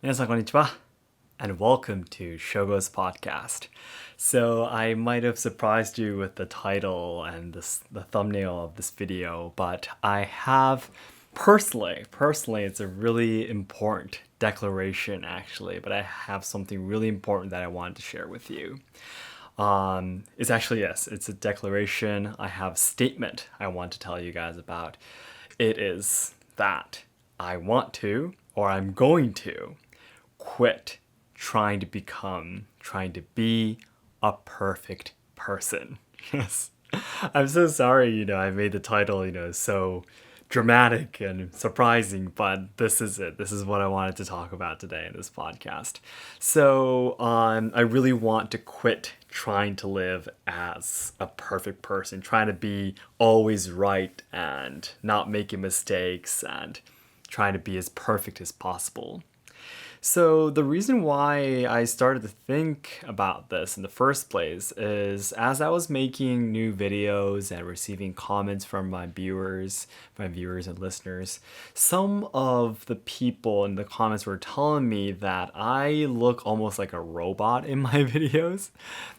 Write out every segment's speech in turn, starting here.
皆さんこんにちは and welcome to Shogo's podcast. So I might have surprised you with the title and the thumbnail of this video, but I have personally, it's a really important declaration actually, but I have something really important that I wanted to share with you. It's actually, yes, it's a declaration. I have a statement I want to tell you guys about. It is that I want to, or I'm going to, quit trying to be a perfect person. Yes. I'm so sorry, I made the title, so dramatic and surprising, but this is it. This is what I wanted to talk about today in this podcast. So, I really want to quit trying to live as a perfect person, trying to be always right and not making mistakes and trying to be as perfect as possible. So, the reason why I started to think about this in the first place is as I was making new videos and receiving comments from my viewers and listeners, some of the people in the comments were telling me that I look almost like a robot in my videos.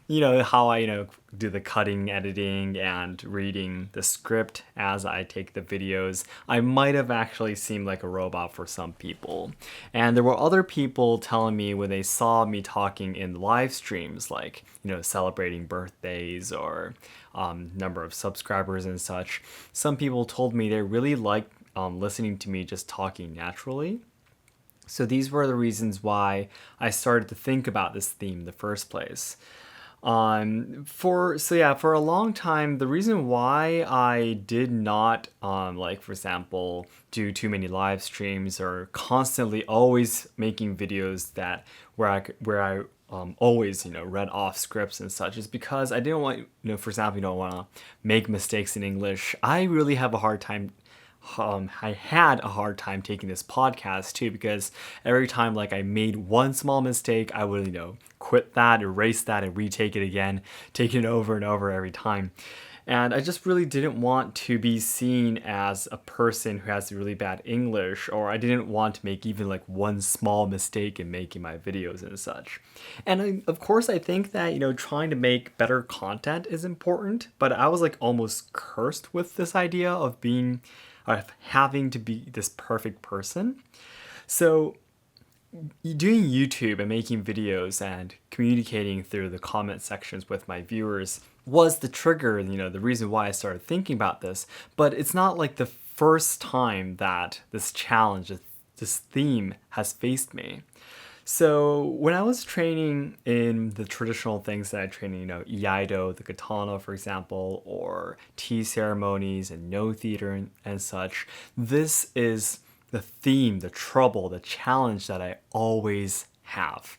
How I, do the cutting, editing, and reading the script as I take the videos. I might have actually seemed like a robot for some people. And there were other people telling me when they saw me talking in live streams, like, celebrating birthdays or number of subscribers and such. Some people told me they really liked listening to me just talking naturally. So these were the reasons why I started to think about this theme in the first place. For a long time, the reason why I did not, like for example, do too many live streams or constantly always making videos that where I always read off scripts and such is because I didn't want, for example, you don't want to make mistakes in English. I really have a hard time. I had a hard time taking this podcast too because every time like I made one small mistake, I would quit that, erase that, and retake it again, take it over and over every time. And I just really didn't want to be seen as a person who has really bad English, or I didn't want to make even like one small mistake in making my videos and such. And of course, I think that, trying to make better content is important, but I was like almost cursed with this idea of having to be this perfect person. So doing YouTube and making videos and communicating through the comment sections with my viewers was the trigger, the reason why I started thinking about this. But it's not like the first time that this challenge, this theme has faced me. So when I was training in the traditional things that I train in, iaido, the katana, for example, or tea ceremonies and no theater and such, this is the theme, the trouble, the challenge that I always have.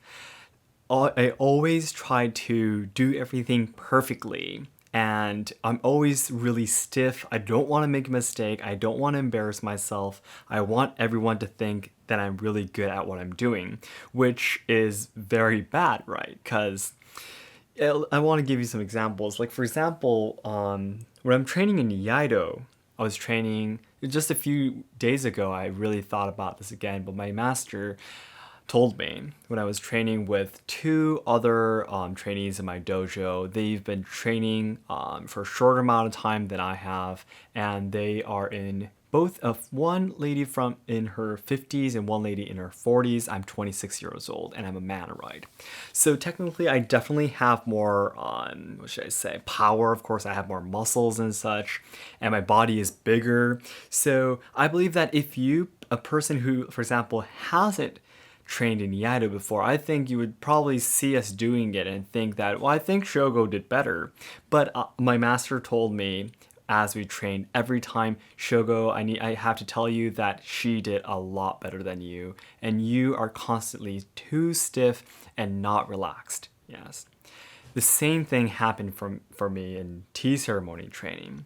I always try to do everything perfectly. And I'm always really stiff. I don't want to make a mistake. I don't want to embarrass myself. I want everyone to think that I'm really good at what I'm doing, which is very bad, right? Because I want to give you some examples. Like, for example, when I'm training in Iaido, I was training just a few days ago. I really thought about this again, but my master told me when I was training with two other trainees in my dojo. They've been training for a shorter amount of time than I have, and they are in both of one lady from in her 50s and one lady in her 40s. I'm 26 years old and I'm a man, right? So technically I definitely have more what should I say, power. Of course, I have more muscles and such, and my body is bigger. So I believe that if a person who, for example, hasn't trained in Iaido before, I think you would probably see us doing it and think that, well, I think Shogo did better. But my master told me as we trained every time, Shogo, I have to tell you that she did a lot better than you, and you are constantly too stiff and not relaxed. Yes. The same thing happened for me in tea ceremony training.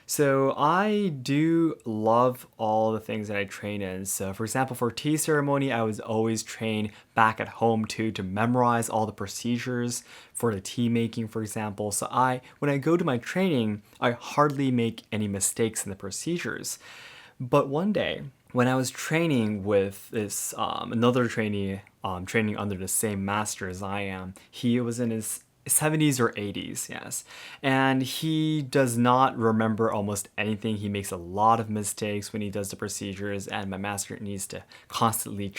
So I do love all the things that I train in. So for example, for tea ceremony, I was always trained back at home too to memorize all the procedures for the tea making, for example. So when I go to my training, I hardly make any mistakes in the procedures. But one day, when I was training with this another trainee training under the same master as I am, he was in his 70s or 80s, yes. And he does not remember almost anything. He makes a lot of mistakes when he does the procedures, and my master needs to constantly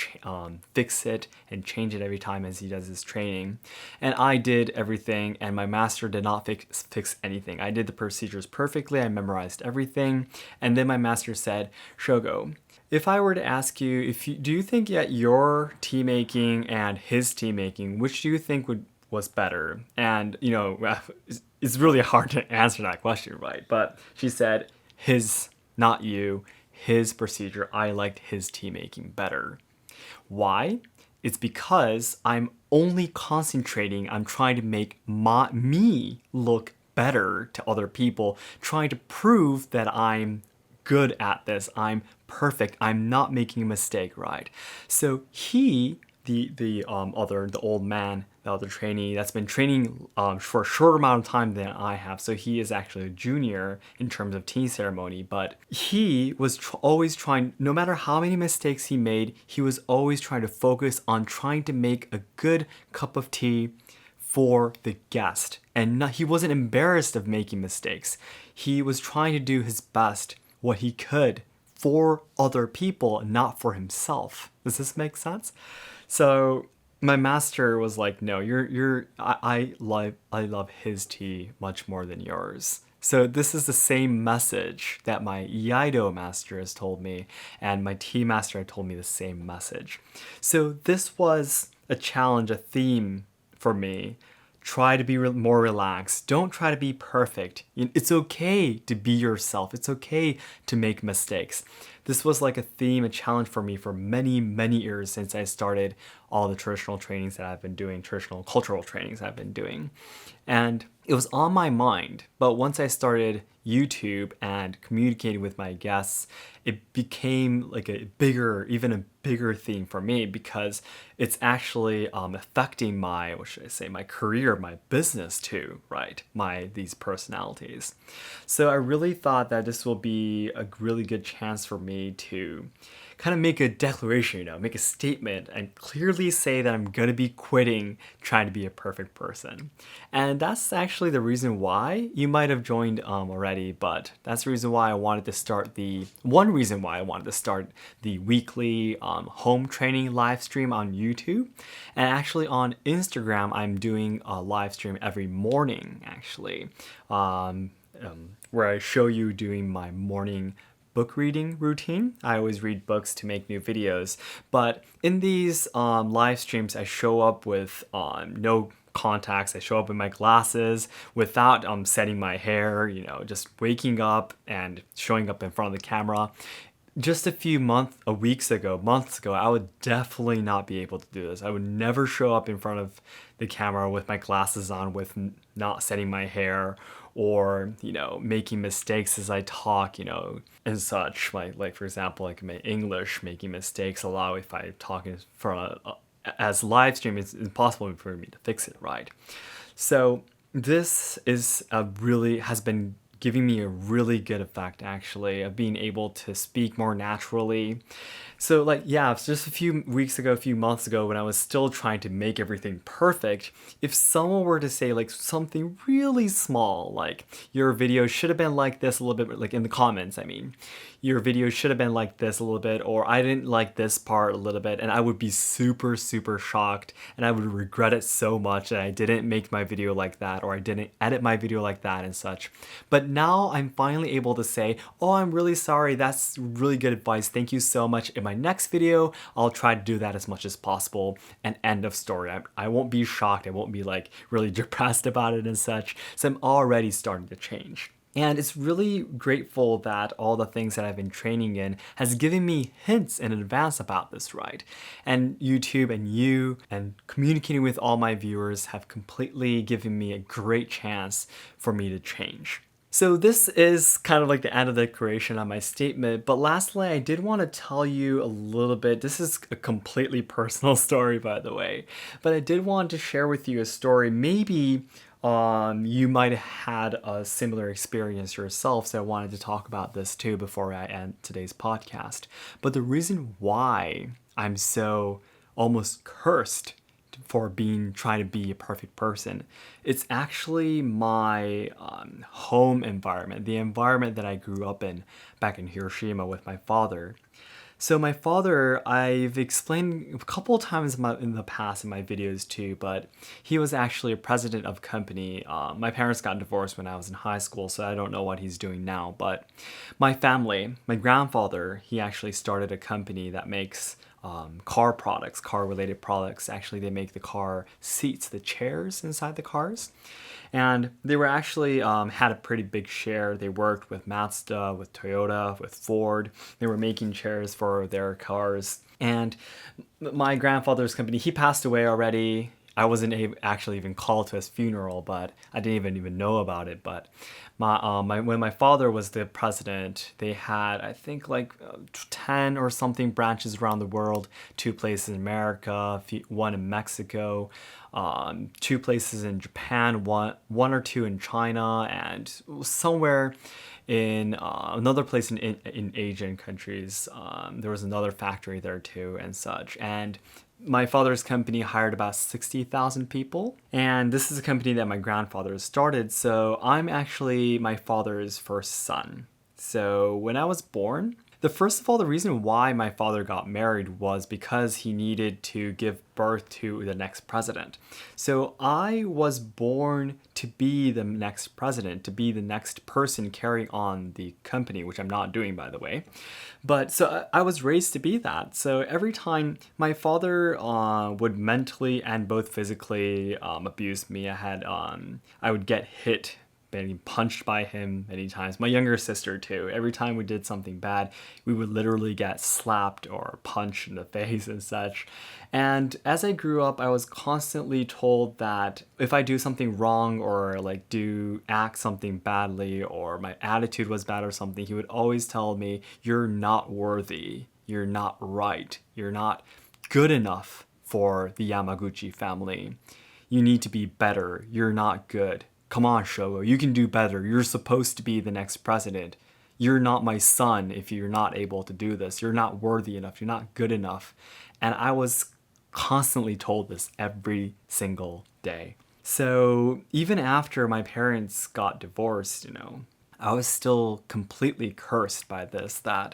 fix it and change it every time as he does his training. And I did everything, and my master did not fix anything. I did the procedures perfectly, I memorized everything, and then my master said, Shogo, if I were to ask you, do you think that your tea making and his tea making, which do you think was better? And it's really hard to answer that question, right? But she said, his, not you, his procedure. I liked his tea making better. Why? It's because I'm only concentrating on trying to make me look better to other people, trying to prove that I'm good at this. I'm perfect. I'm not making a mistake, right? So the old man, the other trainee that's been training for a shorter amount of time than I have. So he is actually a junior in terms of tea ceremony, but he was always trying, no matter how many mistakes he made, he was always trying to focus on trying to make a good cup of tea for the guest. And he wasn't embarrassed of making mistakes. He was trying to do his best, what he could, for other people, not for himself. Does this make sense? So my master was like, no, I love his tea much more than yours. So this is the same message that my Iaido master has told me, and my tea master had told me the same message. So this was a challenge, a theme for me. Try to be more relaxed. Don't try to be perfect. It's okay to be yourself. It's okay to make mistakes. This was like a theme, a challenge for me for many, many years since I started all the traditional trainings that I've been doing, traditional cultural trainings I've been doing. And it was on my mind, but once I started YouTube and communicating with my guests, it became like even a bigger theme for me, because it's actually affecting my career, my business too, right? These personalities. So I really thought that this will be a really good chance for me to kind of make a declaration, make a statement and clearly say that I'm going to be quitting trying to be a perfect person. And that's actually the reason why you might have joined already, but that's the reason why I wanted to start one reason why I wanted to start the weekly home training live stream on YouTube. And actually on Instagram, I'm doing a live stream every morning, actually, where I show you doing my morning book reading routine. I always read books to make new videos, but in these live streams, I show up with no contacts. I show up in my glasses without setting my hair, just waking up and showing up in front of the camera. Just a few months ago, I would definitely not be able to do this. I would never show up in front of the camera with my glasses on, with not setting my hair, or making mistakes as I talk, and such. Like for example, like my English, making mistakes a lot. If I talk in front of as live stream, it's impossible for me to fix it, right? So this has been giving me a really good effect, actually, of being able to speak more naturally. So it's just a few months ago, when I was still trying to make everything perfect, if someone were to say something really small, like your video should have been like this a little bit, like in the comments, your video should have been like this a little bit, or I didn't like this part a little bit, and I would be super, super shocked, and I would regret it so much that I didn't make my video like that, or I didn't edit my video like that and such. But now I'm finally able to say, oh, I'm really sorry, that's really good advice, thank you so much. In my next video, I'll try to do that as much as possible, and end of story. I won't be shocked, I won't be really depressed about it and such, so I'm already starting to change. And it's really grateful that all the things that I've been training in has given me hints in advance about this, right? And YouTube and you and communicating with all my viewers have completely given me a great chance for me to change. So this is kind of like the end of the creation on my statement, but lastly, I did want to tell you a little bit. This is a completely personal story, by the way, but I did want to share with you a story maybe you might have had a similar experience yourself, so I wanted to talk about this too before I end today's podcast. But the reason why I'm so almost cursed for trying to be a perfect person, it's actually my home environment, the environment that I grew up in back in Hiroshima with my father. So my father, I've explained a couple of times in the past in my videos too, but he was actually a president of a company. My parents got divorced when I was in high school, so I don't know what he's doing now. But my family, my grandfather, he actually started a company that makes car products, car-related products. Actually, they make the car seats, the chairs inside the cars. And they were actually had a pretty big share. They worked with Mazda, with Toyota, with Ford. They were making chairs for their cars. And my grandfather's company, he passed away already. I wasn't actually even called to his funeral, but I didn't even know about it. But when my father was the president, they had, I think, like 10 or something branches around the world, 2 places in America, 1 in Mexico, 2 places in Japan, one or 2 in China, and somewhere in another place in Asian countries. There was another factory there too and such. And my father's company hired about 60,000 people. And this is a company that my grandfather started. So I'm actually my father's first son. So when I was born, first of all, the reason why my father got married was because he needed to give birth to the next president. So I was born to be the next president, to be the next person carrying on the company, which I'm not doing, by the way. But so I was raised to be that. So every time my father would mentally and both physically abuse me, I would get hit, been punched by him many times. My younger sister too. Every time we did something bad, we would literally get slapped or punched in the face and such. And as I grew up, I was constantly told that if I do something wrong or like act something badly or my attitude was bad or something, he would always tell me, "You're not worthy. You're not right. You're not good enough for the Yamaguchi family. You need to be better. You're not good. Come on, Shogo, you can do better. You're supposed to be the next president. You're not my son if you're not able to do this. You're not worthy enough. You're not good enough." And I was constantly told this every single day. So even after my parents got divorced, I was still completely cursed by this, that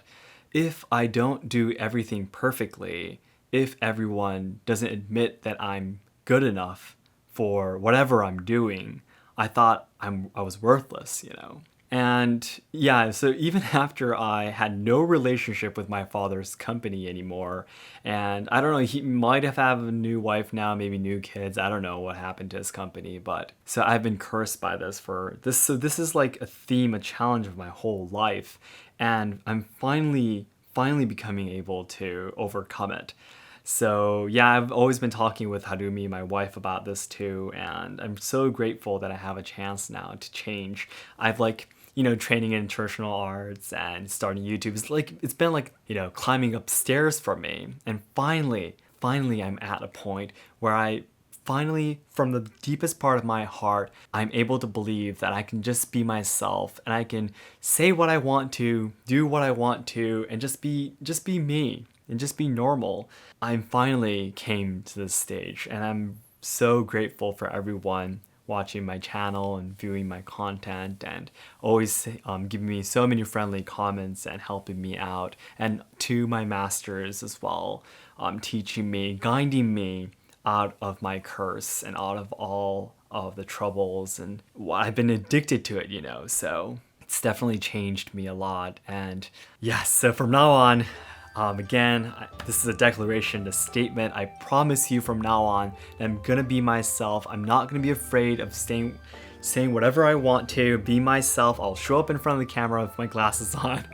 if I don't do everything perfectly, if everyone doesn't admit that I'm good enough for whatever I'm doing, I thought I was worthless, And yeah, so even after I had no relationship with my father's company anymore, and I don't know, he might have a new wife now, maybe new kids. I don't know what happened to his company, but so I've been cursed by this for this. So this is like a theme, a challenge of my whole life, and I'm finally becoming able to overcome it. So yeah, I've always been talking with Harumi, my wife, about this too, and I'm so grateful that I have a chance now to change. I've training in traditional arts and starting YouTube. It's been climbing upstairs for me, and finally I'm at a point where I finally, from the deepest part of my heart, I'm able to believe that I can just be myself and I can say what I want to, do what I want to, and just be me and just be normal. I finally came to this stage, and I'm so grateful for everyone watching my channel and viewing my content and always giving me so many friendly comments and helping me out, and to my masters as well, teaching me, guiding me out of my curse and out of all of the troubles, and I've been addicted to it, so it's definitely changed me a lot. And yes, so from now on, again, this is a declaration, a statement. I promise you from now on that I'm gonna be myself. I'm not gonna be afraid of saying whatever I want to, be myself. I'll show up in front of the camera with my glasses on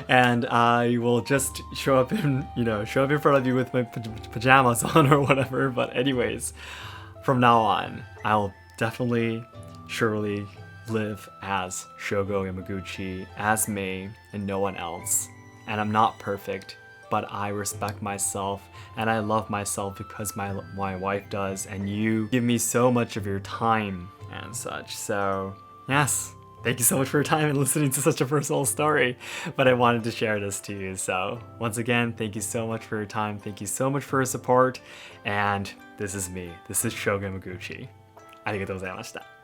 and I will just show up in front of you with my pajamas on or whatever. But anyways, from now on, I'll definitely, surely live as Shogo Yamaguchi, as me and no one else. And I'm not perfect, but I respect myself and I love myself because my wife does, and you give me so much of your time and such. So, yes. Thank you so much for your time and listening to such a personal story, but I wanted to share this to you. So, once again, thank you so much for your time. Thank you so much for your support. And this is me. This is Shogo Yamaguchi. ありがとうございました。